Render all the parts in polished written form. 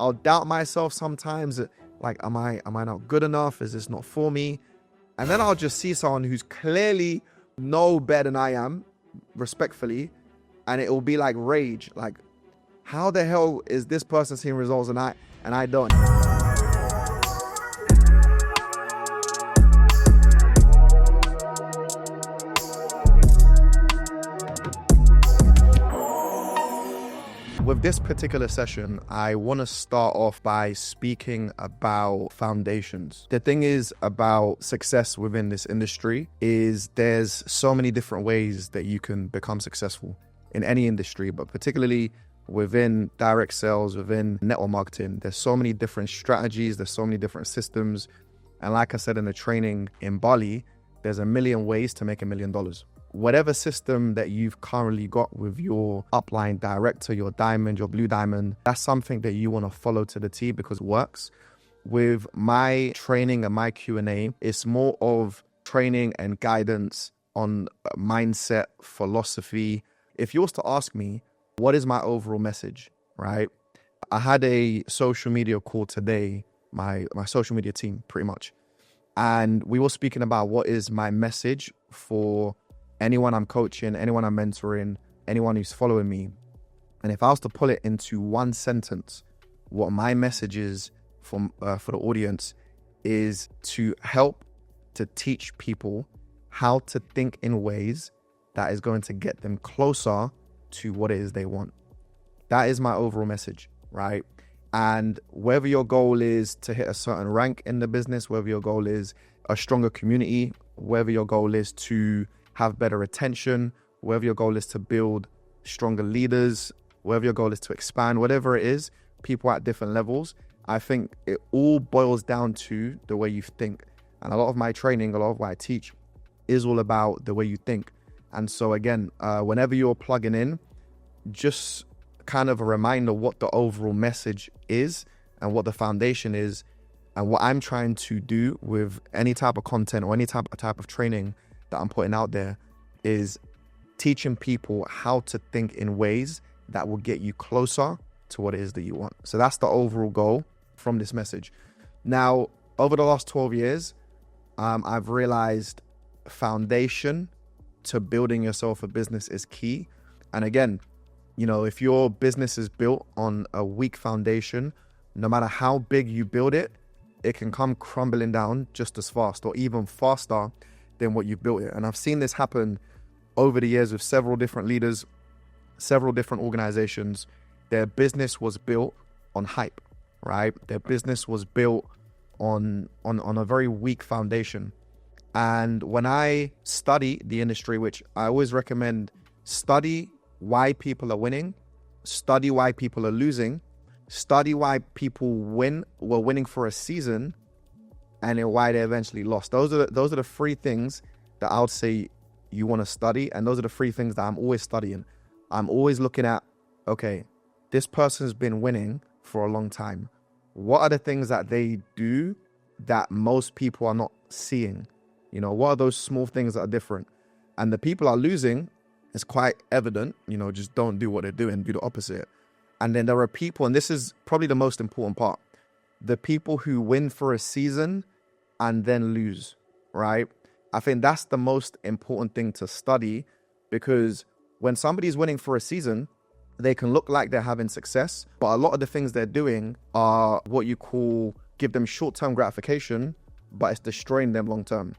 I'll doubt myself sometimes. Like, am I not good enough? Is this not for me? And then I'll just see someone who's clearly no better than I am, respectfully, and it will be like rage. Like, how the hell is this person seeing results and I don't? With this particular session, I want to start off by speaking about foundations. The thing is about success within this industry is there's so many different ways that you can become successful in any industry, but particularly within direct sales, within network marketing. There's so many different strategies, there's so many different systems. And like I said in the training in Bali, there's a million ways to make $1 million. Whatever system that you've currently got with your upline director, your diamond, your blue diamond, that's something that you want to follow to the T because it works. With my training and my Q&A, it's more of training and guidance on mindset, philosophy. If you was to ask me, what is my overall message, right? I had a social media call today, my social media team, pretty much. And we were speaking about what is my message for anyone I'm coaching, anyone I'm mentoring, anyone who's following me. And if I was to pull it into one sentence, what my message is for the audience is to help to teach people how to think in ways that is going to get them closer to what it is they want. That is my overall message, right? And whether your goal is to hit a certain rank in the business, whether your goal is a stronger community, whether your goal is to have better retention, whether your goal is to build stronger leaders, whether your goal is to expand, whatever it is, people at different levels, I think it all boils down to the way you think. And a lot of my training, a lot of what I teach is all about the way you think. And so again, whenever you're plugging in, just kind of a reminder what the overall message is and what the foundation is. And what I'm trying to do with any type of content or any type of training that I'm putting out there is teaching people how to think in ways that will get you closer to what it is that you want. So that's the overall goal from this message. Now, over the last 12 years, I've realized foundation to building yourself a business is key. And again, you know, if your business is built on a weak foundation, no matter how big you build it, it can come crumbling down just as fast or even faster than what you've built it. And I've seen this happen over the years with several different leaders, several different organizations. Their business was built on hype, right? Their business was built on a very weak foundation. And when I study the industry, which I always recommend, study why people are winning, study why people are losing, study why people were winning for a season, and then why they eventually lost. Those are the three things that I would say you want to study. And those are the three things that I'm always studying. I'm always looking at, okay, this person's been winning for a long time. What are the things that they do that most people are not seeing? You know, what are those small things that are different? And the people are losing, it's quite evident, you know, just don't do what they're doing, do the opposite. And then there are people, and this is probably the most important part, the people who win for a season and then lose, right? I think that's the most important thing to study, because when somebody's winning for a season, they can look like they're having success, but a lot of the things they're doing are what you call give them short-term gratification, but it's destroying them long-term.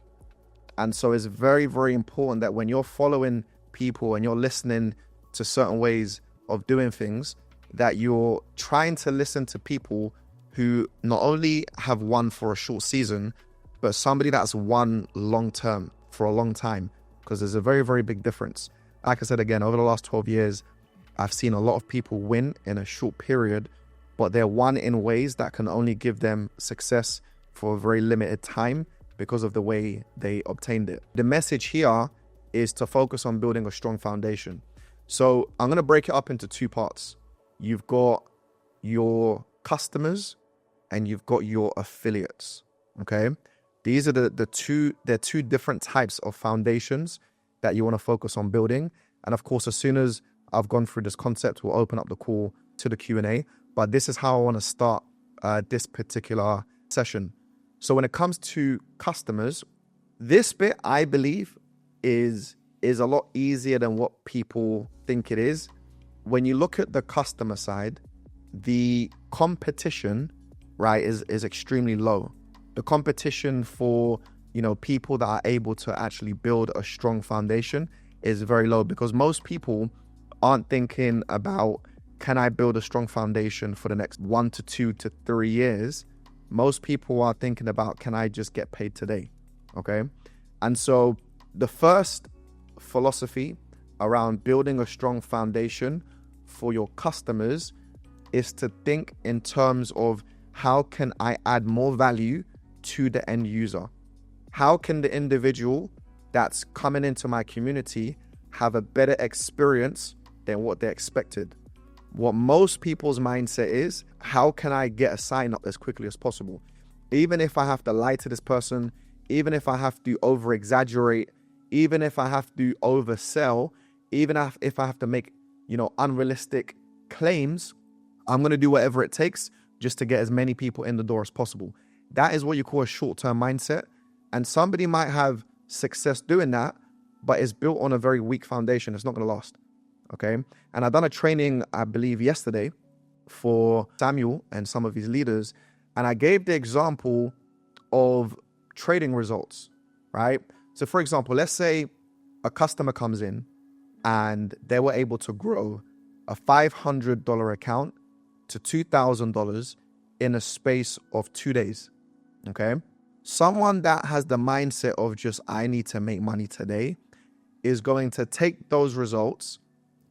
And so it's very, very important that when you're following people and you're listening to certain ways of doing things, that you're trying to listen to people who not only have won for a short season, but somebody that's won long-term for a long time, because there's a very, very big difference. Like I said, again, over the last 12 years, I've seen a lot of people win in a short period, but they're won in ways that can only give them success for a very limited time because of the way they obtained it. The message here is to focus on building a strong foundation. So I'm going to break it up into two parts. You've got your customers and you've got your affiliates, okay? These are the two different types of foundations that you want to focus on building. And of course, as soon as I've gone through this concept, we'll open up the call to the Q&A. but this is how I want to start this particular session. So when it comes to customers, this bit, I believe, is a lot easier than what people think it is. When you look at the customer side, the competition, right, is extremely low. The competition for, people that are able to actually build a strong foundation is very low, because most people aren't thinking about, can I build a strong foundation for the next 1 to 2 to 3 years? Most people are thinking about, can I just get paid today? Okay. And so the first philosophy around building a strong foundation for your customers is to think in terms of, how can I add more value to the end user? How can the individual that's coming into my community have a better experience than what they expected? What most people's mindset is, how can I get a sign up as quickly as possible? Even if I have to lie to this person, even if I have to over exaggerate, even if I have to oversell, even if I have to make, unrealistic claims, I'm going to do whatever it takes just to get as many people in the door as possible. That is what you call a short-term mindset. And somebody might have success doing that, but it's built on a very weak foundation. It's not going to last. Okay. And I've done a training, I believe yesterday, for Samuel and some of his leaders. And I gave the example of trading results, right? So for example, let's say a customer comes in and they were able to grow a $500 account to $2,000 in a space of 2 days. Okay. Someone that has the mindset of just, I need to make money today, is going to take those results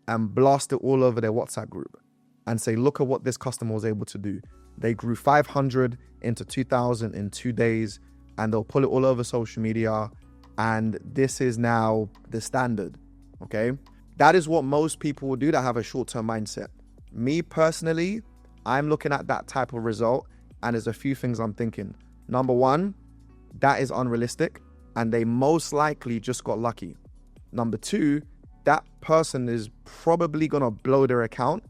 and blast it all over their WhatsApp group and say, look at what this customer was able to do. They grew 500 into 2,000 in 2 days, and they'll pull it all over social media. And this is now the standard. Okay. That is what most people will do that have a short-term mindset. Me personally, I'm looking at that type of result, and there's a few things I'm thinking. Number one, that is unrealistic, and they most likely just got lucky. Number two, that person is probably going to blow their account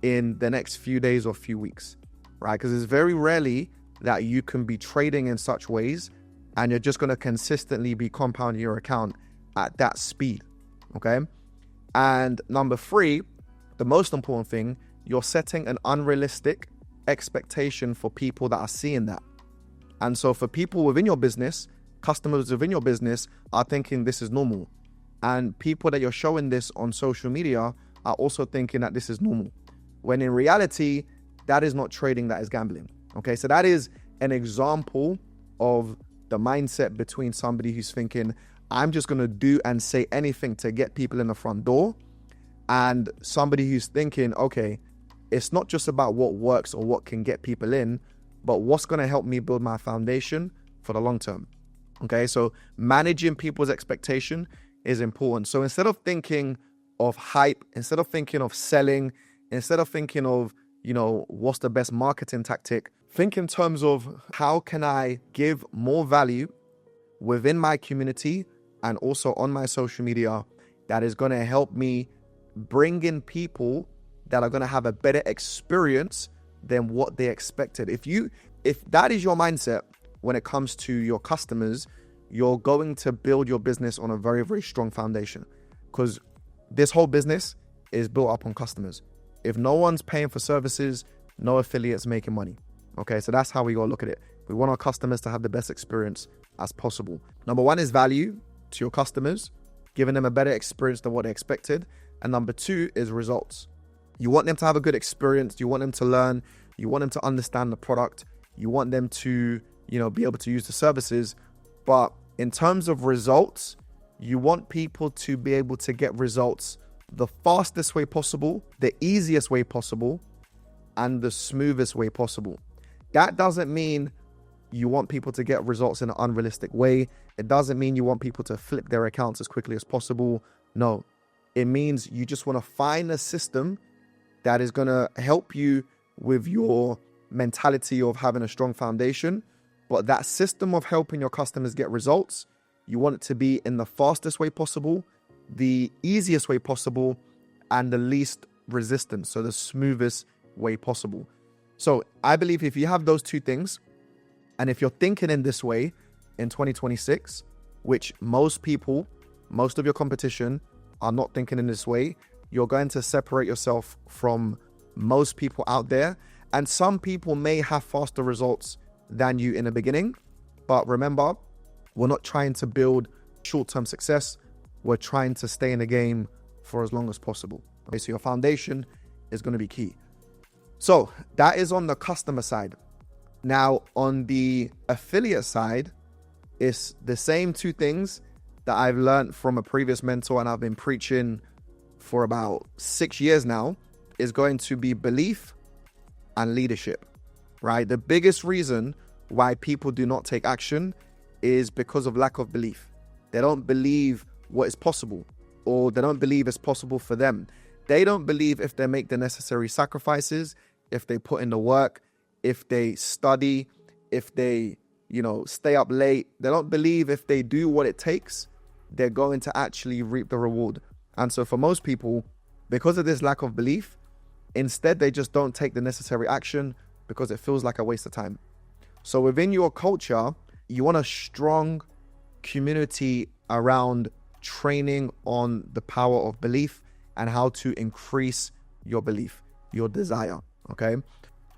in the next few days or few weeks, right? Because it's very rarely that you can be trading in such ways and you're just going to consistently be compounding your account at that speed, okay? And number three, the most important thing, you're setting an unrealistic expectation for people that are seeing that. And so for people within your business, customers within your business are thinking this is normal. And people that you're showing this on social media are also thinking that this is normal. When in reality, that is not trading, that is gambling. Okay, so that is an example of the mindset between somebody who's thinking, I'm just going to do and say anything to get people in the front door, and somebody who's thinking, okay, it's not just about what works or what can get people in, but what's going to help me build my foundation for the long term. Okay, so managing people's expectation is important. So instead of thinking of hype, instead of thinking of selling, instead of thinking of, what's the best marketing tactic, think in terms of, how can I give more value within my community and also on my social media that is going to help me bring in people that are going to have a better experience than what they expected. If that is your mindset when it comes to your customers, you're going to build your business on a very, very strong foundation, because this whole business is built up on customers. If no one's paying for services, no affiliates making money. Okay, so that's how we gotta look at it. We want our customers to have the best experience as possible. Number one is value to your customers, giving them a better experience than what they expected. And number two is results. You want them to have a good experience. You want them to learn. You want them to understand the product. You want them to, be able to use the services. But in terms of results, you want people to be able to get results the fastest way possible, the easiest way possible, and the smoothest way possible. That doesn't mean you want people to get results in an unrealistic way. It doesn't mean you want people to flip their accounts as quickly as possible. No, it means you just want to find a system that is going to help you with your mentality of having a strong foundation. But that system of helping your customers get results, you want it to be in the fastest way possible, the easiest way possible, and the least resistance, so the smoothest way possible. So I believe if you have those two things, and if you're thinking in this way in 2026, which most of your competition are not thinking in this way, you're going to separate yourself from most people out there. And some people may have faster results than you in the beginning. But remember, we're not trying to build short-term success. We're trying to stay in the game for as long as possible. Okay, so your foundation is going to be key. So that is on the customer side. Now, on the affiliate side, it's the same two things that I've learned from a previous mentor and I've been preaching for about 6 years now, is going to be belief and leadership, right? The biggest reason why people do not take action is because of lack of belief. They don't believe what is possible, or they don't believe it's possible for them. They don't believe if they make the necessary sacrifices, if they put in the work, if they study, if they, stay up late. They don't believe if they do what it takes, they're going to actually reap the reward. And so for most people, because of this lack of belief, instead they just don't take the necessary action because it feels like a waste of time. So within your culture, you want a strong community around training on the power of belief and how to increase your belief, your desire, okay?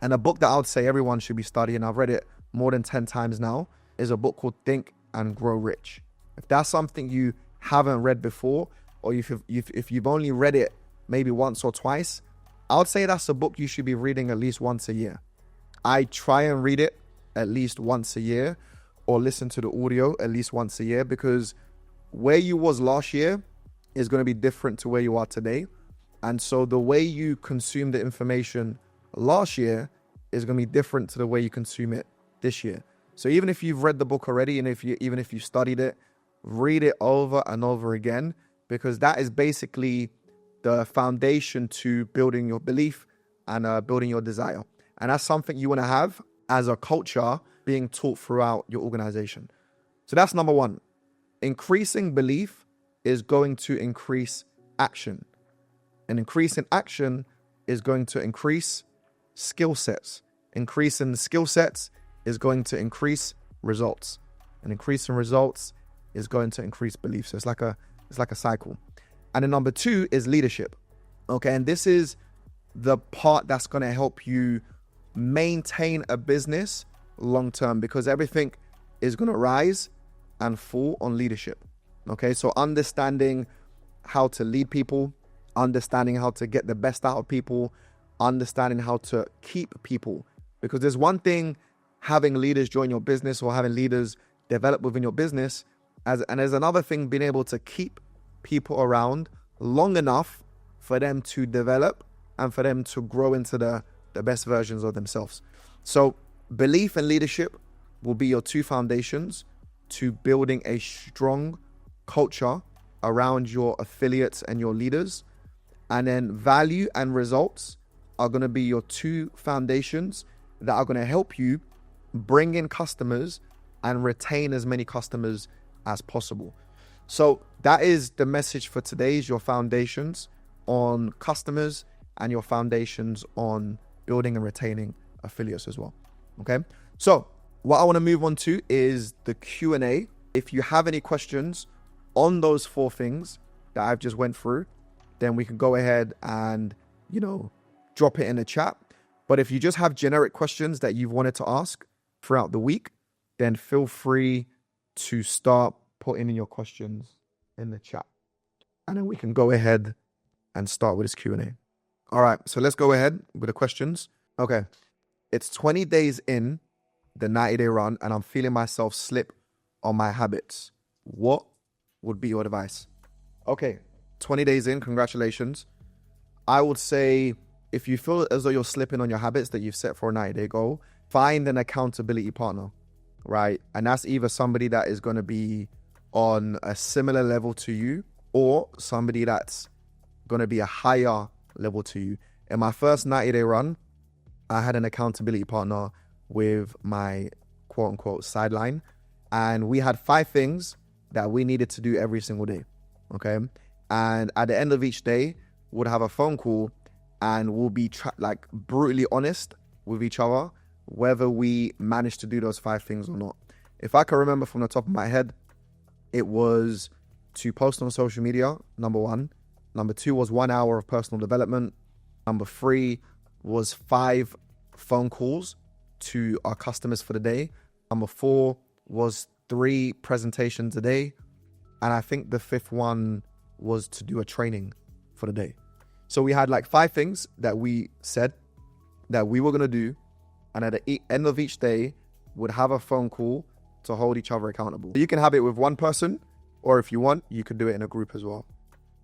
And a book that I would say everyone should be studying, I've read it more than 10 times now, is a book called Think and Grow Rich. If that's something you haven't read before, or if you've only read it maybe once or twice, I would say that's a book you should be reading at least once a year. I try and read it at least once a year, or listen to the audio at least once a year, because where you was last year is going to be different to where you are today. And so the way you consume the information last year is going to be different to the way you consume it this year. So even if you've read the book already, and even if you studied it, read it over and over again, because that is basically the foundation to building your belief and building your desire. And that's something you want to have as a culture being taught throughout your organization. So that's number one. Increasing belief is going to increase action. And increasing action is going to increase skill sets. Increasing the skill sets is going to increase results. And increasing results is going to increase belief. So it's like a cycle. And then number two is leadership. Okay, and this is the part that's going to help you maintain a business long term, because everything is going to rise and fall on leadership. Okay, so understanding how to lead people, understanding how to get the best out of people, understanding how to keep people. Because there's one thing having leaders join your business or having leaders develop within your business, and there's another thing being able to keep people around long enough for them to develop and for them to grow into the best versions of themselves. So belief and leadership will be your two foundations to building a strong culture around your affiliates and your leaders. And then value and results are going to be your two foundations that are going to help you bring in customers and retain as many customers as possible. So that is the message for today, is your foundations on customers and your foundations on building and retaining affiliates as well. Okay. So what I want to move on to is the Q&A. If you have any questions on those four things that I've just went through, then we can go ahead and, drop it in the chat. But if you just have generic questions that you've wanted to ask throughout the week, then feel free to start putting in your questions in the chat. And then we can go ahead and start with this Q&A. All right, so let's go ahead with the questions. Okay, it's 20 days in the 90-day run and I'm feeling myself slip on my habits. What would be your advice? Okay, 20 days in, congratulations. I would say if you feel as though you're slipping on your habits that you've set for a 90-day goal, find an accountability partner, right? And that's either somebody that is going to be on a similar level to you or somebody that's going to be a higher level to you. In my first 90-day run, I had an accountability partner with my quote-unquote sideline, and we had 5 things that we needed to do every single day, okay? And at the end of each day, we'd have a phone call and we'll be like brutally honest with each other whether we managed to do those 5 things or not. If I can remember from the top of my head, it was to post on social media, number 1. Number 2 was 1 hour of personal development. Number 3 was 5 phone calls to our customers for the day. Number 4 was 3 presentations a day. And I think the 5th one was to do a training for the day. So we had like 5 things that we said that we were going to do. And at the end of each day, would have a phone call to hold each other accountable. You can have it with one person, or if you want, you could do it in a group as well.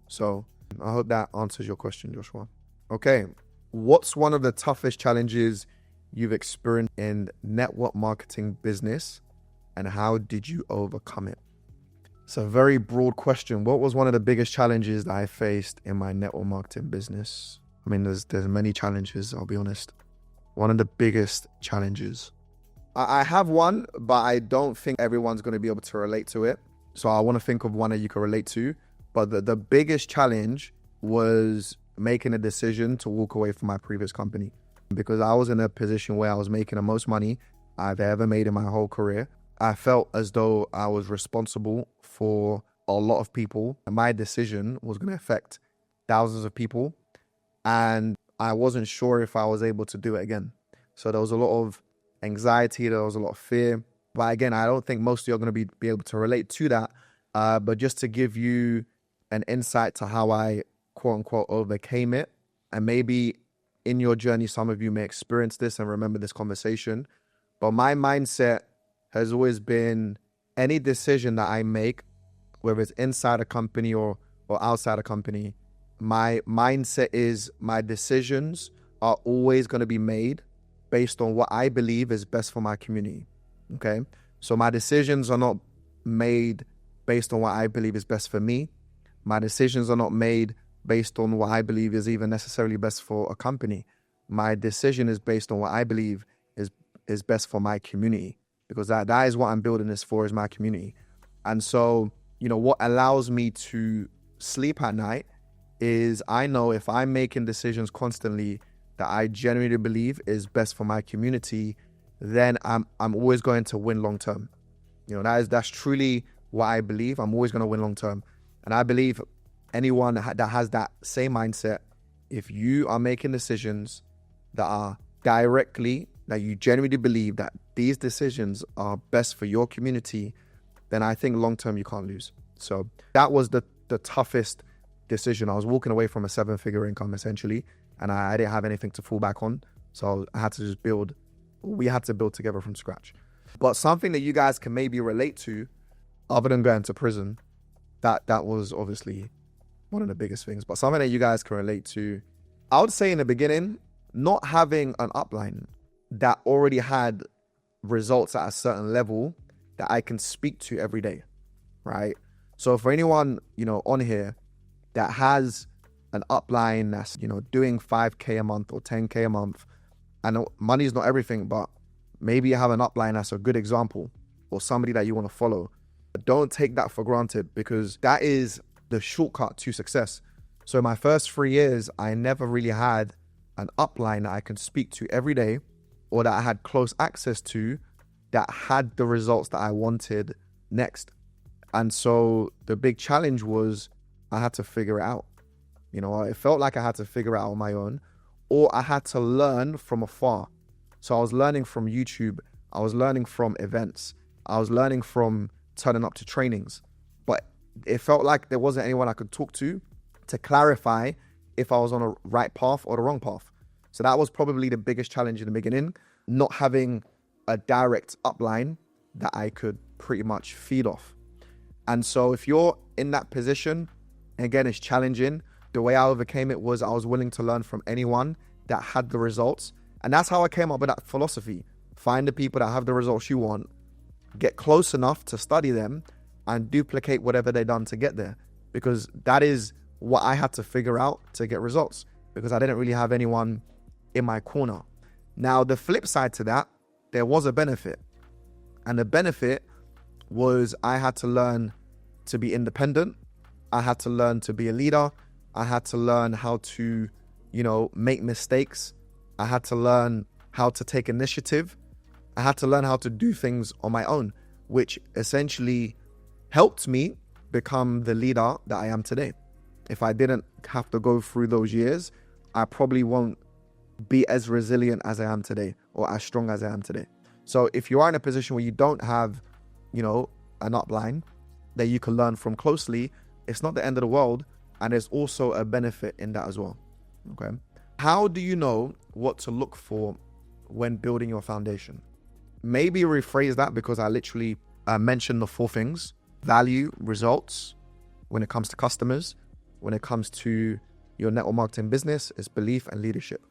So I hope that answers your question, Joshua. Okay, what's one of the toughest challenges you've experienced in network marketing business, and how did you overcome it? It's a very broad question. What was one of the biggest challenges that I faced in my network marketing business? I mean, there's many challenges, I'll be honest. One of the biggest challenges. I have one, but I don't think everyone's going to be able to relate to it. So I want to think of one that you can relate to. But the biggest challenge was making a decision to walk away from my previous company, because I was in a position where I was making the most money I've ever made in my whole career. I felt as though I was responsible for a lot of people, and my decision was going to affect thousands of people. And I wasn't sure if I was able to do it again. So there was a lot of anxiety, there was a lot of fear. But again, I don't think most of you are going to be able to relate to that. But just to give you an insight to how I, quote unquote, overcame it. And maybe in your journey, some of you may experience this and remember this conversation. But my mindset has always been, any decision that I make, whether it's inside a company or outside a company, my mindset is my decisions are always going to be made based on what I believe is best for my community. Okay? So my decisions are not made based on what I believe is best for me. My decisions are not made based on what I believe is even necessarily best for a company. My decision is based on what I believe is best for my community, because that is what I'm building this for, is my community. And so, what allows me to sleep at night is I know if I'm making decisions constantly that I genuinely believe is best for my community, then I'm always going to win long term. That's truly what I believe. I'm always going to win long term. And I believe anyone that has that same mindset, if you are making decisions that are directly, that you genuinely believe that these decisions are best for your community, then I think long term you can't lose. So that was the toughest decision. I was walking away from a 7-figure income essentially, and I didn't have anything to fall back on. So I had to just we had to build together from scratch. But something that you guys can maybe relate to, other than going to prison, that was obviously one of the biggest things. But something that you guys can relate to, I would say in the beginning, not having an upline that already had results at a certain level that I can speak to every day, right? So for anyone, on here that has an upline that's, doing 5K a month or 10K a month, and money is not everything, but maybe you have an upline that's a good example or somebody that you want to follow. But don't take that for granted, because that is the shortcut to success. So in my first 3 years, I never really had an upline that I can speak to every day, or that I had close access to, that had the results that I wanted next. And so the big challenge was I had to figure it out. It felt like I had to figure it out on my own, or I had to learn from afar. So I was learning from YouTube. I was learning from events. I was learning from turning up to trainings. But it felt like there wasn't anyone I could talk to clarify if I was on a right path or the wrong path. So that was probably the biggest challenge in the beginning, not having a direct upline that I could pretty much feed off. And so if you're in that position, again, it's challenging. The way I overcame it was I was willing to learn from anyone that had the results. And that's how I came up with that philosophy. Find the people that have the results you want, get close enough to study them, and duplicate whatever they've done to get there. Because that is what I had to figure out to get results, because I didn't really have anyone in my corner. Now, the flip side to that, there was a benefit. And the benefit was I had to learn to be independent. I had to learn to be a leader. I had to learn how to make mistakes. I had to learn how to take initiative. I had to learn how to do things on my own, which essentially helped me become the leader that I am today. If I didn't have to go through those years, I probably won't be as resilient as I am today or as strong as I am today. So if you are in a position where you don't have, an upline that you can learn from closely, it's not the end of the world. And there's also a benefit in that as well. Okay. How do you know what to look for when building your foundation? Maybe rephrase that, because I literally mentioned the 4 things: value, results, when it comes to customers, when it comes to your network marketing business, it's belief and leadership.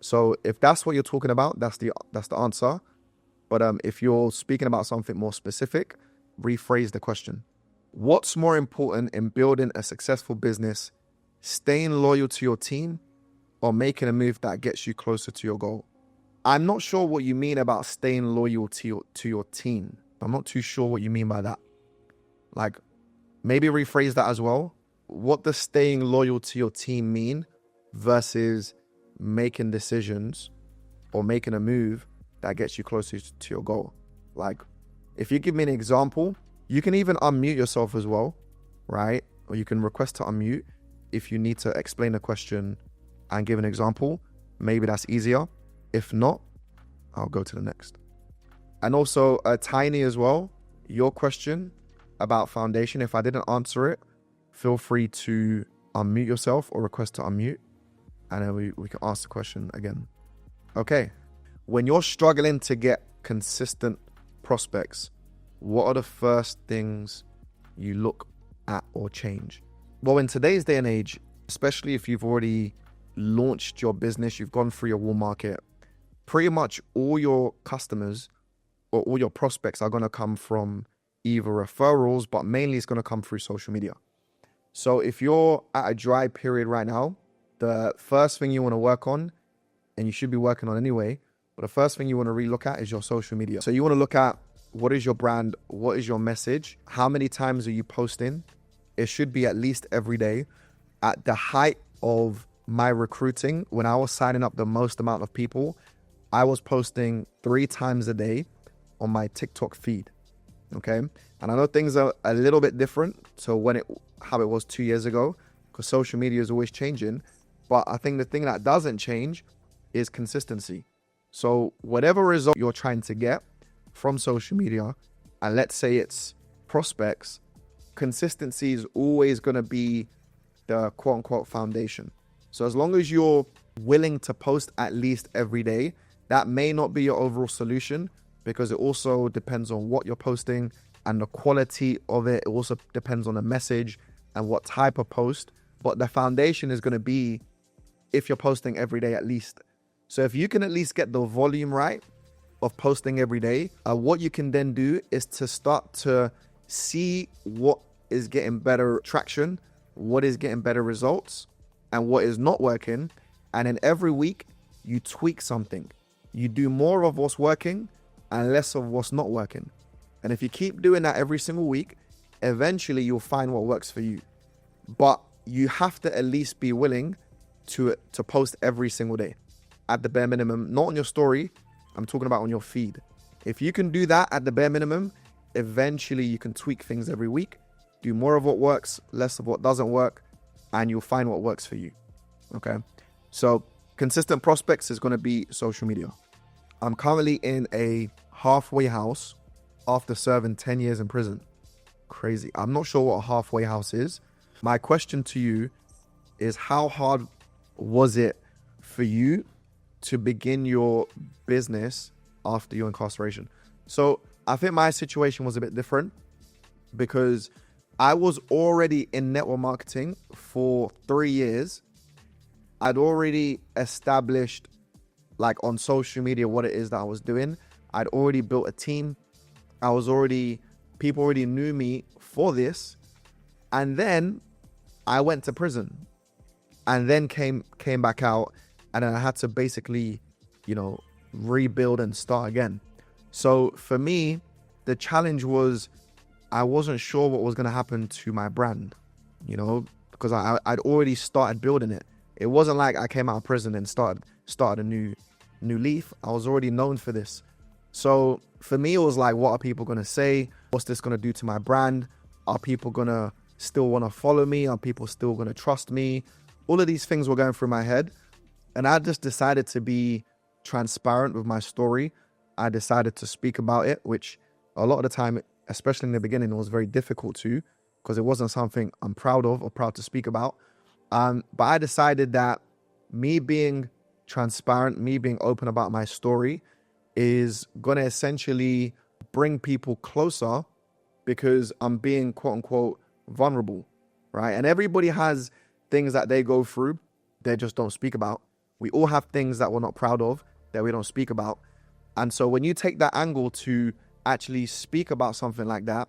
So if that's what you're talking about, that's the answer. But if you're speaking about something more specific, rephrase the question. What's more important in building a successful business, staying loyal to your team or making a move that gets you closer to your goal? I'm not sure what you mean about staying loyal to your team. I'm not too sure what you mean by that. Like, maybe rephrase that as well. What does staying loyal to your team mean versus making decisions or making a move that gets you closer to your goal? Like, if you give me an example, you can even unmute yourself as well, right? Or you can request to unmute if you need to explain a question and give an example. Maybe that's easier. If not, I'll go to the next. And also, Tiny as well, your question about foundation, if I didn't answer it, feel free to unmute yourself or request to unmute, and then we can ask the question again. Okay. When you're struggling to get consistent prospects, what are the first things you look at or change? Well, in today's day and age, especially if you've already launched your business, you've gone through your warm market, pretty much all your customers or all your prospects are going to come from either referrals, but mainly it's going to come through social media. So if you're at a dry period right now, the first thing you want to work on, and you should be working on anyway, but the first thing you want to really look at is your social media. So you want to look at, what is your brand? What is your message? How many times are you posting? It should be at least every day. At the height of my recruiting, when I was signing up the most amount of people, I was posting 3 times a day on my TikTok feed. Okay. And I know things are a little bit different. So how it was 2 years ago, because social media is always changing. But I think the thing that doesn't change is consistency. So whatever result you're trying to get from social media, and let's say it's prospects, consistency is always going to be the quote unquote foundation. So as long as you're willing to post at least every day, that may not be your overall solution, because it also depends on what you're posting and the quality of it. It also depends on the message and what type of post. But the foundation is going to be if you're posting every day at least. So if you can at least get the volume right of posting every day, what you can then do is to start to see what is getting better traction, what is getting better results, and what is not working. And then every week you tweak something. You do more of what's working and less of what's not working. And if you keep doing that every single week, eventually you'll find what works for you. But you have to at least be willing to post every single day at the bare minimum, not on your story. I'm talking about on your feed. If you can do that at the bare minimum, eventually you can tweak things every week, do more of what works, less of what doesn't work, and you'll find what works for you. Okay. So consistent prospects is going to be social media. I'm currently in a halfway house after serving 10 years in prison. Crazy. I'm not sure what a halfway house is. My question to you is, how hard was it for you to begin your business after your incarceration? So I think my situation was a bit different, because I was already in network marketing for 3 years. I'd already established, like, on social media what it is that I was doing. I'd already built a team. People already knew me for this. And then I went to prison and then came back out, and then I had to basically, rebuild and start again. So for me, the challenge was, I wasn't sure what was going to happen to my brand, because I'd already started building it. It wasn't like I came out of prison and started a new leaf. I was already known for this. So for me, it was like, what are people going to say? What's this going to do to my brand? Are people going to still want to follow me? Are people still going to trust me? All of these things were going through my head. And I just decided to be transparent with my story. I decided to speak about it, which a lot of the time, especially in the beginning, it was very difficult to, because it wasn't something I'm proud of or proud to speak about. But I decided that me being transparent, me being open about my story is going to essentially bring people closer, because I'm being quote unquote vulnerable, right? And everybody has things that they go through, they just don't speak about. We all have things that we're not proud of that we don't speak about. And so when you take that angle to actually speak about something like that,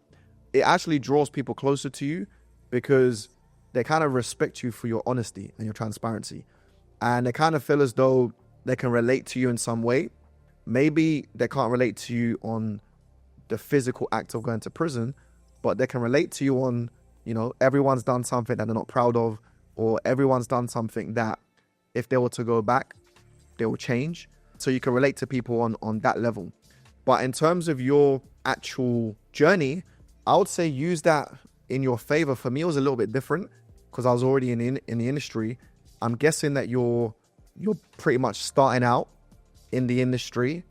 it actually draws people closer to you, because they kind of respect you for your honesty and your transparency. And they kind of feel as though they can relate to you in some way. Maybe they can't relate to you on the physical act of going to prison, but they can relate to you on, everyone's done something that they're not proud of, or everyone's done something that if they were to go back, they will change. So you can relate to people on that level. But in terms of your actual journey, I would say use that in your favor. For me, it was a little bit different because I was already in the industry. I'm guessing that you're pretty much starting out in the industry,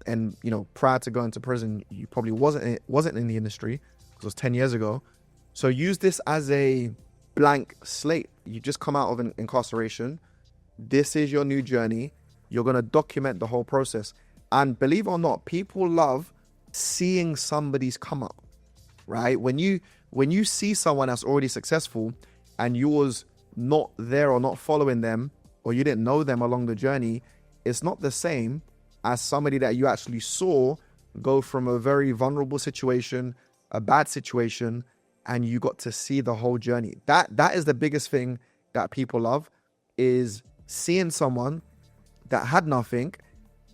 and prior to going to prison, you probably wasn't in the industry, because it was 10 years ago. So use this as a blank slate. You just come out of an incarceration. This is your new journey. You're going to document the whole process. And believe it or not, people love seeing somebody's come up, right? When you see someone that's already successful and you was not there or not following them, or you didn't know them along the journey, it's not the same as somebody that you actually saw go from a very vulnerable situation, a bad situation, and you got to see the whole journey. That is the biggest thing that people love, is seeing someone that had nothing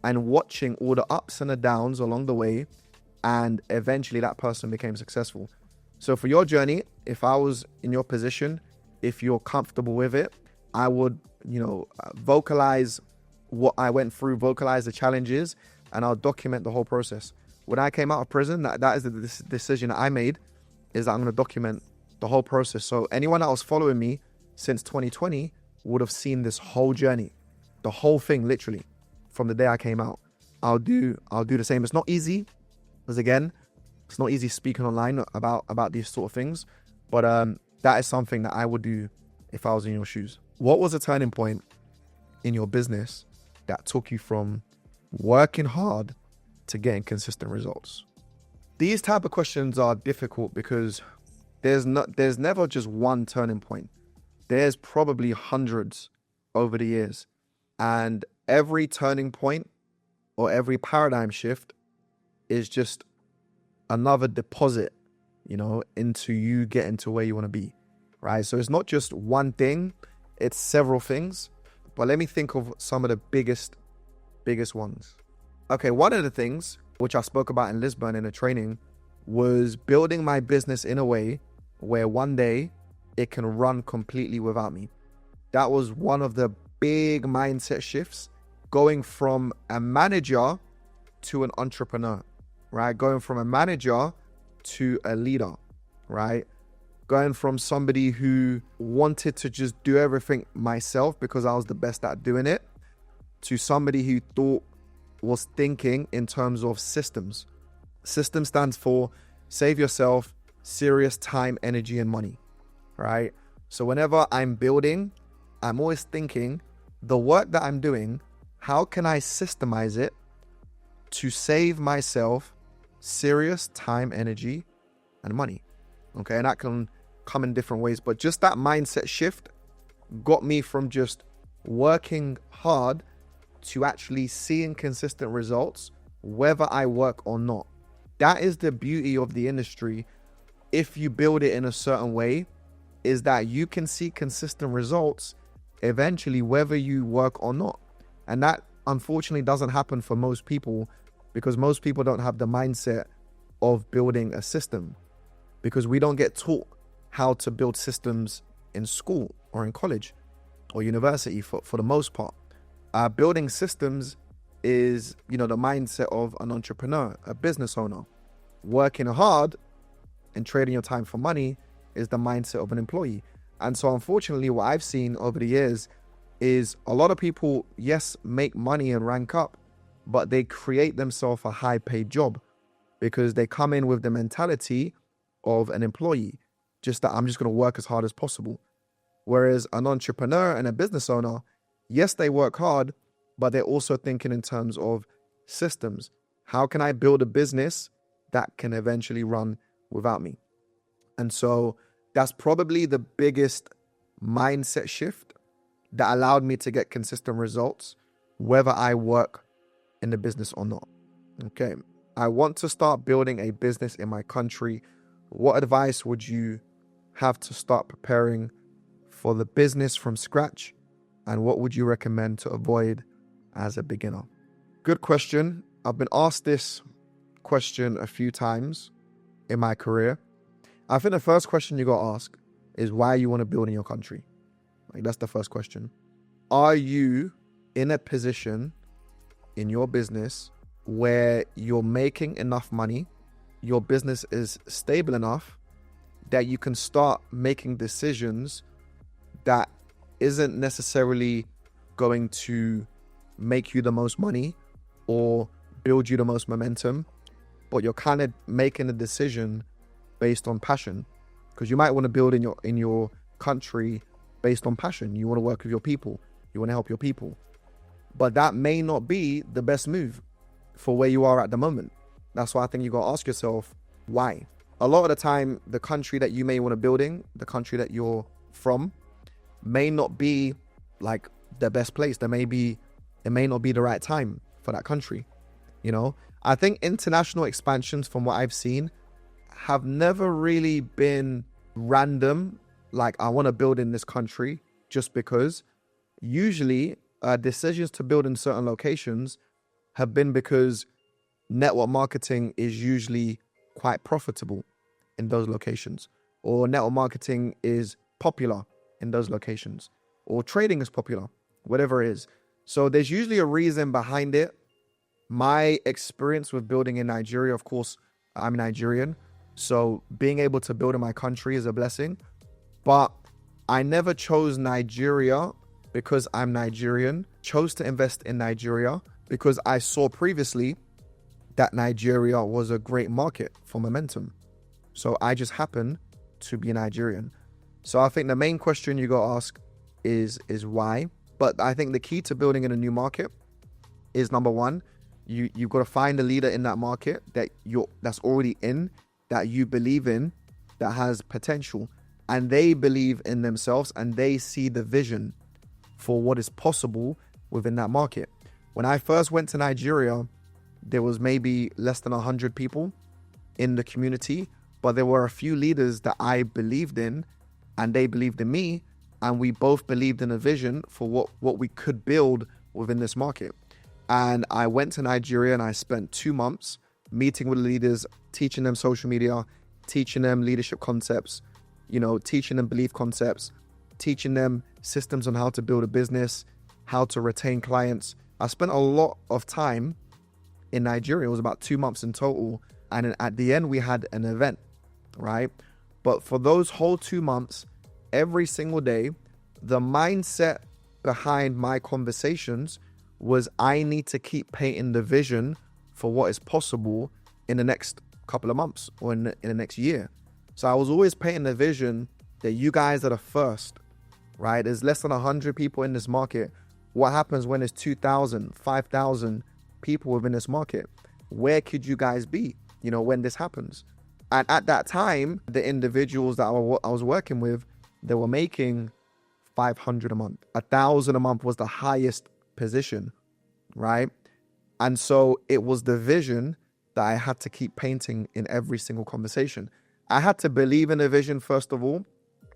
and watching all the ups and the downs along the way, and eventually that person became successful. So for your journey, if I was in your position, if you're comfortable with it, I would, vocalize what I went through, vocalize the challenges, and I'll document the whole process. When I came out of prison, that is the decision that I made, is that I'm going to document the whole process. So anyone that was following me since 2020 would have seen this whole journey, the whole thing, literally, from the day I came out. I'll do the same. It's not easy, because again, it's not easy speaking online about these sort of things, but that is something that I would do if I was in your shoes. What was a turning point in your business that took you from working hard to getting consistent results? These type of questions are difficult because there's never just one turning point. There's probably hundreds over the years. And every turning point or every paradigm shift is just another deposit, into you getting to where you want to be, right? So it's not just one thing, it's several things. But let me think of some of the biggest ones. Okay, one of the things which I spoke about in Lisbon in a training was building my business in a way where one day it can run completely without me. That was one of the big mindset shifts, going from a manager to an entrepreneur, right? Going from a manager to a leader, right? Going from somebody who wanted to just do everything myself because I was the best at doing it, to somebody who was thinking in terms of systems. System stands for save yourself serious time, energy, and money, right? So whenever I'm building, I'm always thinking the work that I'm doing, how can I systemize it to save myself serious time, energy, and money? Okay, and that can come in different ways, but just that mindset shift got me from just working hard to actually seeing consistent results, whether I work or not. That is the beauty of the industry. If you build it in a certain way, is that you can see consistent results eventually, whether you work or not. And that unfortunately doesn't happen for most people, because most people don't have the mindset of building a system, because we don't get taught how to build systems in school or in college. or university for the most part. Building systems is, the mindset of an entrepreneur, a business owner. Working hard and trading your time for money is the mindset of an employee. And so unfortunately, what I've seen over the years is a lot of people, yes, make money and rank up, but they create themselves a high paid job because they come in with the mentality of an employee, just that I'm just going to work as hard as possible. Whereas an entrepreneur and a business owner, yes, they work hard, but they're also thinking in terms of systems. How can I build a business that can eventually run without me? And so that's probably the biggest mindset shift that allowed me to get consistent results, whether I work in the business or not. Okay. I want to start building a business in my country. What advice would you have to start preparing for the business from scratch? And what would you recommend to avoid as a beginner? Good question. I've been asked this question a few times in my career. I think the first question you got to ask is why you want to build in your country. Like, that's the first question. Are you in a position in your business where you're making enough money, your business is stable enough that you can start making decisions that isn't necessarily going to make you the most money or build you the most momentum, but you're kind of making a decision based on passion? Because you might want to build in your country based on passion. You want to work with your people. You want to help your people. But that may not be the best move for where you are at the moment. That's why I think you got to ask yourself, why? A lot of the time, the country that you may want to build in, the country that you're from, may not be like the best place. It may not be the right time for that country. I think international expansions, from what I've seen, have never really been random. Like, I want to build in this country just because. Usually, decisions to build in certain locations have been because network marketing is usually quite profitable in those locations, or network marketing is popular in those locations, or trading is popular, whatever it is. So there's usually a reason behind it. My experience with building in Nigeria, of course, I'm Nigerian, so being able to build in my country is a blessing. But I never chose Nigeria because I'm Nigerian. Chose to invest in Nigeria because I saw previously that Nigeria was a great market for momentum. So I just happen to be Nigerian. So I think the main question you got to ask is why. But I think the key to building in a new market is, number one, you've got to find a leader in that market that's already in, that you believe in, that has potential, and they believe in themselves and they see the vision for what is possible within that market. When I first went to Nigeria, there was maybe less than 100 people in the community, but there were a few leaders that I believed in and they believed in me, and we both believed in a vision for what we could build within this market. And I went to Nigeria and I spent 2 months meeting with leaders, teaching them social media, teaching them leadership concepts, teaching them belief concepts, teaching them systems on how to build a business, how to retain clients. I spent a lot of time in Nigeria. It was about 2 months in total. And at the end, we had an event, right? But for those whole 2 months, every single day, the mindset behind my conversations was I need to keep painting the vision for what is possible in the next couple of months or in the next year. So I was always painting the vision that you guys are the first, right? There's less than 100 people in this market. What happens when there's 2,000, 5,000 people within this market? Where could you guys be, when this happens? And at that time, the individuals that I was working with, they were making 500 a month. 1,000 a month was the highest position, right? And so it was the vision that I had to keep painting in every single conversation. I had to believe in the vision, first of all.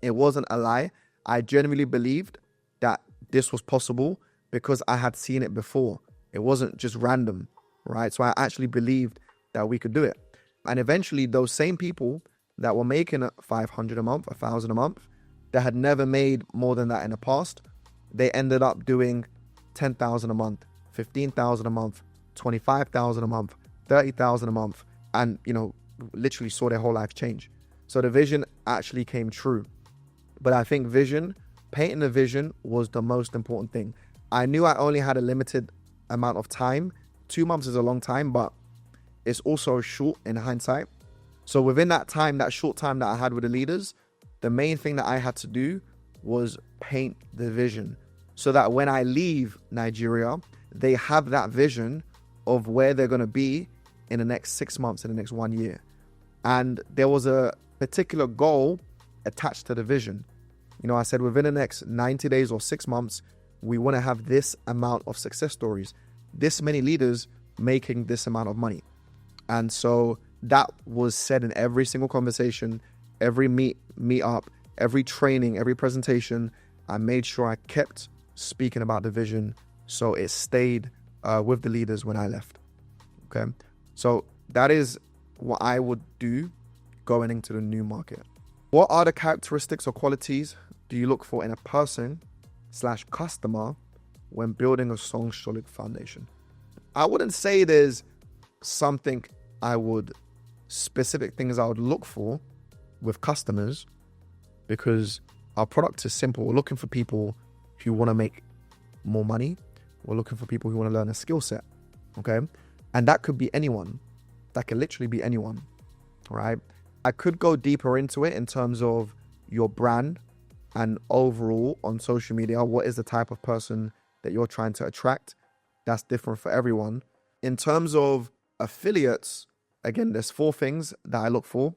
It wasn't a lie. I genuinely believed that this was possible because I had seen it before. It wasn't just random, right? So I actually believed that we could do it. And eventually those same people that were making 500 a month, 1,000 a month, that had never made more than that in the past, they ended up doing 10,000 a month, 15,000 a month, 25,000 a month, 30,000 a month, and, literally saw their whole life change. So the vision actually came true. But I think painting the vision was the most important thing. I knew I only had a limited amount of time. 2 months is a long time, but it's also short in hindsight. So within that time, that short time that I had with the leaders, the main thing that I had to do was paint the vision so that when I leave Nigeria, they have that vision of where they're going to be in the next 6 months, in the next 1 year. And there was a particular goal attached to the vision. I said within the next 90 days or 6 months, we want to have this amount of success stories, this many leaders making this amount of money. And so that was said in every single conversation, every meet up, every training, every presentation. I made sure I kept speaking about the vision so it stayed with the leaders when I left. Okay. So that is what I would do going into the new market. What are the characteristics or qualities do you look for in a person/customer when building a strong, solid foundation? I wouldn't say there's specific things I would look for with customers, because our product is simple. We're looking for people who want to make more money. We're looking for people who want to learn a skill set. Okay. And that could be anyone. That could literally be anyone. Right. I could go deeper into it in terms of your brand and overall on social media. What is the type of person that you're trying to attract? That's different for everyone. In terms of affiliates, again, there's 4 things that I look for.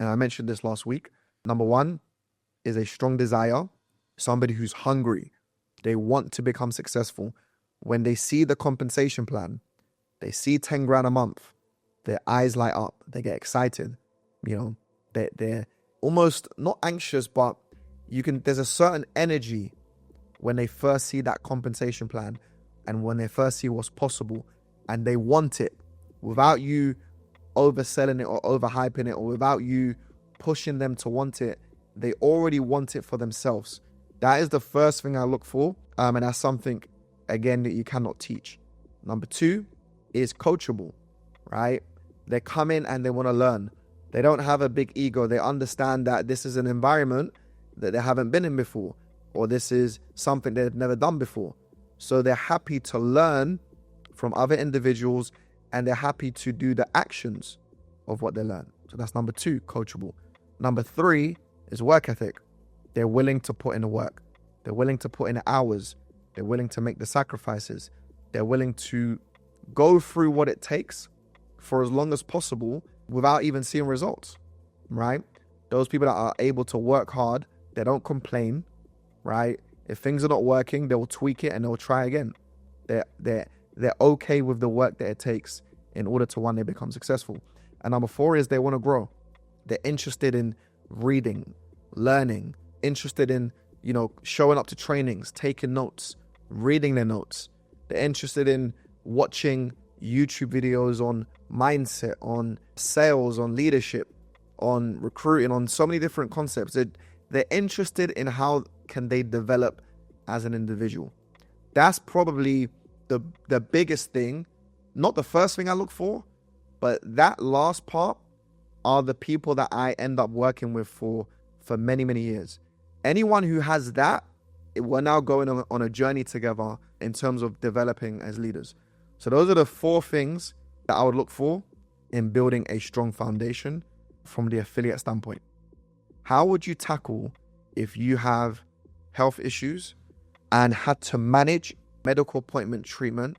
And I mentioned this last week. Number 1 is a strong desire, somebody who's hungry. They want to become successful. When they see the compensation plan, they see 10 grand a month, their eyes light up, they get excited. They're almost not anxious, but there's a certain energy when they first see that compensation plan and when they first see what's possible, and they want it without you overselling it or overhyping it, or without you pushing them to want it. They already want it for themselves. That is the first thing I look for. And that's something, again, that you cannot teach. Number 2 is coachable, right? They come in and they want to learn. They don't have a big ego. They understand that this is an environment that they haven't been in before, or this is something they've never done before. So they're happy to learn from other individuals, and they're happy to do the actions of what they learn. So that's number 2, coachable. Number 3 is work ethic. They're willing to put in the work. They're willing to put in the hours. They're willing to make the sacrifices. They're willing to go through what it takes for as long as possible without even seeing results, right? Those people that are able to work hard, they don't complain, right? If things are not working, they will tweak it and they'll try again. They're okay with the work that it takes in order to one day become successful. And number 4 is they want to grow. They're interested in reading, learning, interested in, showing up to trainings, taking notes, reading their notes. They're interested in watching YouTube videos on mindset, on sales, on leadership, on recruiting, on so many different concepts. They're interested in how can they develop as an individual. That's probably the biggest thing, not the first thing I look for, but that last part are the people that I end up working with for many, many years. Anyone who has that, we're now going on a journey together in terms of developing as leaders. So those are the 4 things that I would look for in building a strong foundation from the affiliate standpoint. How would you tackle if you have health issues and had to manage medical appointment treatment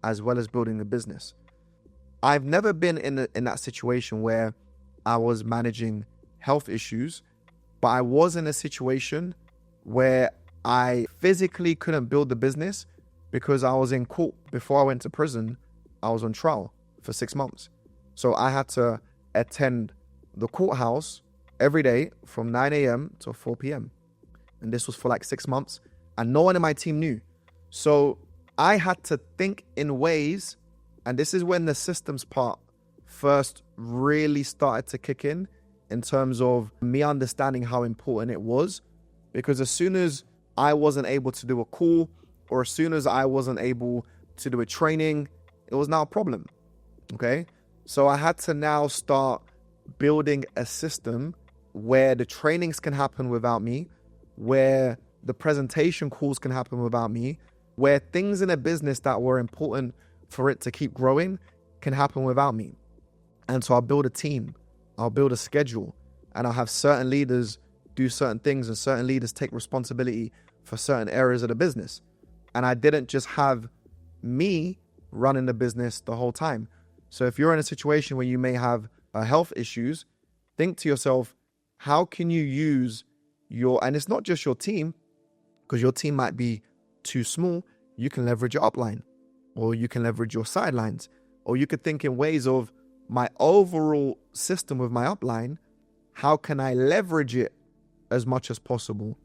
as well as building a business? I've never been in that situation where I was managing health issues, but I was in a situation where I physically couldn't build the business because I was in court. Before I went to prison, I was on trial for 6 months. So I had to attend the courthouse every day from 9 a.m. to 4 p.m. And this was for like 6 months, and no one in my team knew. So I had to think in ways, and this is when the systems part first really started to kick in terms of me understanding how important it was. Because as soon as I wasn't able to do a call, or as soon as I wasn't able to do a training, it was now a problem. Okay. So I had to now start building a system where the trainings can happen without me, where the presentation calls can happen without me, where things in a business that were important for it to keep growing can happen without me. And so I'll build a team, I'll build a schedule, and I'll have certain leaders do certain things and certain leaders take responsibility for certain areas of the business. And I didn't just have me running the business the whole time. So if you're in a situation where you may have health issues, think to yourself, how can you use and it's not just your team, because your team might be too small. You can leverage your upline, or you can leverage your sidelines, or you could think in ways of my overall system with my upline. How can I leverage it as much as possible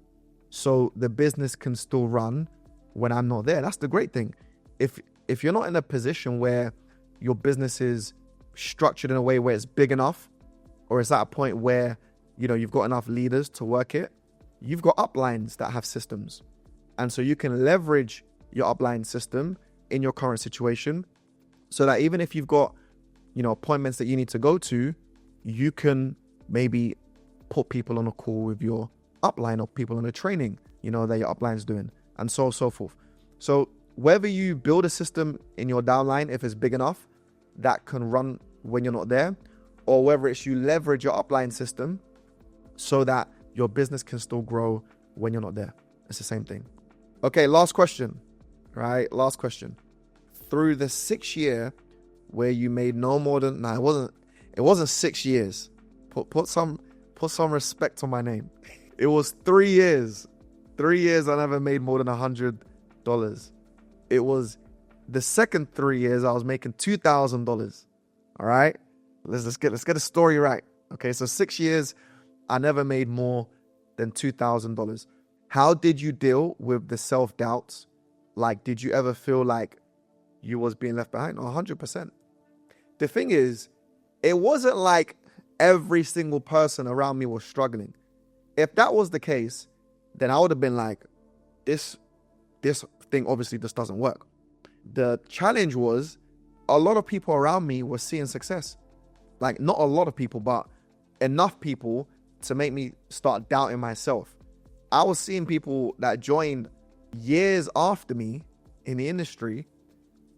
so the business can still run when I'm not there? That's the great thing. If you're not in a position where your business is structured in a way where it's big enough, or it's at a point where, you've got enough leaders to work it, you've got uplines that have systems. And so you can leverage your upline system in your current situation so that even if you've got, appointments that you need to go to, you can maybe put people on a call with your upline, or people on a training, that your upline's doing, and so on and so forth. So whether you build a system in your downline, if it's big enough, that can run when you're not there, or whether it's you leverage your upline system so that your business can still grow when you're not there. It's the same thing. Okay, last question, right? Last question. Through the 6 year where you made no more than, it wasn't 6 years. Put some respect on my name. It was 3 years. 3 years I never made more than $100. It was the second 3 years I was making $2,000. All right, let's get a story right. Okay, so 6 years I never made more than $2,000. How did you deal with the self-doubts? Like, did you ever feel like you was being left behind? 100%. The thing is, it wasn't like every single person around me was struggling. If that was the case, then I would have been like, this thing obviously just doesn't work. The challenge was a lot of people around me were seeing success. Like, not a lot of people, but enough people to make me start doubting myself. I was seeing people that joined years after me in the industry,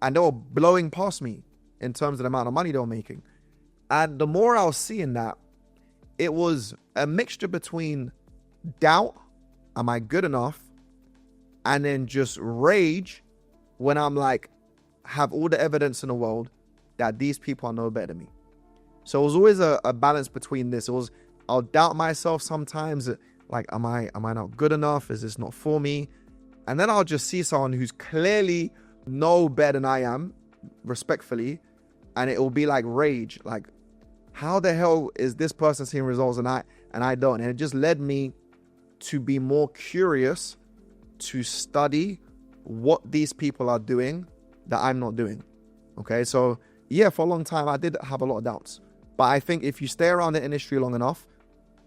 and they were blowing past me in terms of the amount of money they were making. And the more I was seeing that, it was a mixture between doubt, am I good enough? And then just rage when I'm like, have all the evidence in the world that these people are no better than me. So it was always a balance between this. I'll doubt myself sometimes, like, am I not good enough? Is this not for me? And then I'll just see someone who's clearly no better than I am, respectfully, and it will be like rage, like, how the hell is this person seeing results and I don't? And it just led me to be more curious, to study what these people are doing that I'm not doing. Okay, so yeah, for a long time I did have a lot of doubts, but I think if you stay around the industry long enough,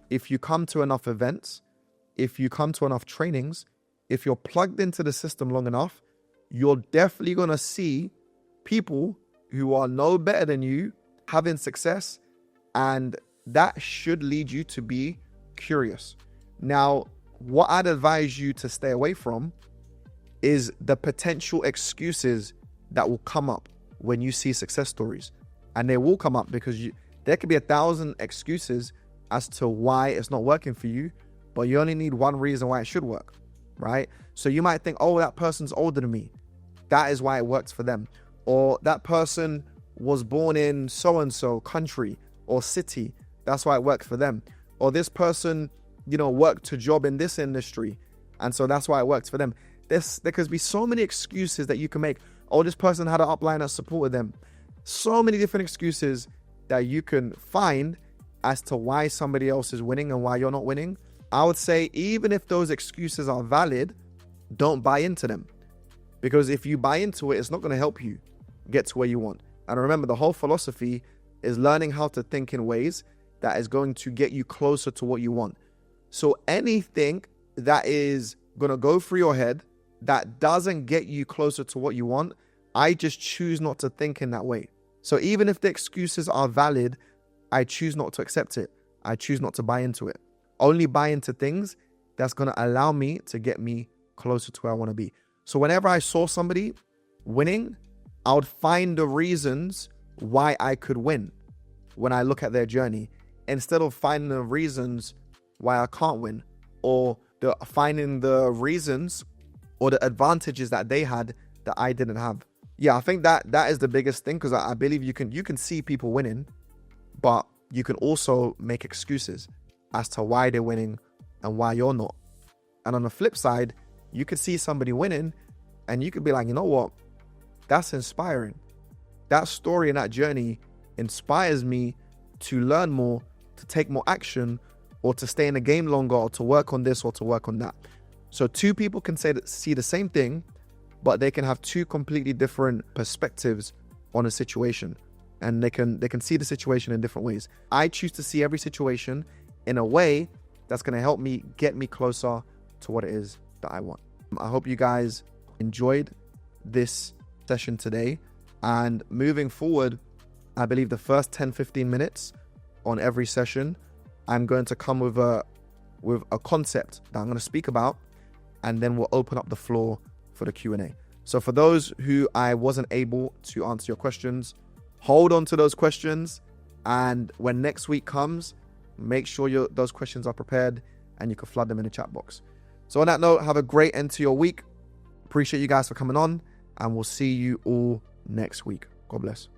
if you come to enough events, if you come to enough trainings, if you're plugged into the system long enough, you're definitely going to see people who are no better than you having success, and that should lead you to be curious. Now, what I'd advise you to stay away from is the potential excuses that will come up when you see success stories. And they will come up because there could be 1,000 excuses as to why it's not working for you, but you only need one reason why it should work, right? So you might think, oh, that person's older than me. That is why it works for them. Or that person was born in so-and-so country or city. That's why it worked for them. Or this person, worked a job in this industry, and so that's why it works for them. There could be so many excuses that you can make. Oh, this person had an upline that supported them. So many different excuses that you can find as to why somebody else is winning and why you're not winning. I would say, even if those excuses are valid, don't buy into them. Because if you buy into it, it's not going to help you get to where you want. And remember, the whole philosophy is learning how to think in ways that is going to get you closer to what you want. So anything that is going to go through your head that doesn't get you closer to what you want, I just choose not to think in that way. So even if the excuses are valid, I choose not to accept it. I choose not to buy into it. Only buy into things that's going to allow me to get me closer to where I want to be. So whenever I saw somebody winning, I would find the reasons why I could win when I look at their journey, instead of finding the reasons why I can't win, or finding the reasons or the advantages that they had that I didn't have. Yeah, I think that is the biggest thing, because I believe you can see people winning, but you can also make excuses as to why they're winning and why you're not. And on the flip side, you could see somebody winning and you could be like, you know what? That's inspiring. That story and that journey inspires me to learn more, to take more action, or to stay in the game longer, or to work on this or to work on that. So two people can see the same thing, but they can have two completely different perspectives on a situation, and they can see the situation in different ways. I choose to see every situation in a way that's going to help me get me closer to what it is that I want. I hope you guys enjoyed this session today, and moving forward, I believe the first 10-15 minutes on every session, I'm going to come with a concept that I'm going to speak about, and then we'll open up the floor for the Q&A. So for those who I wasn't able to answer your questions, hold on to those questions, and when next week comes, make sure those questions are prepared and you can flood them in the chat box. So on that note, have a great end to your week. Appreciate you guys for coming on, and we'll see you all next week. God bless.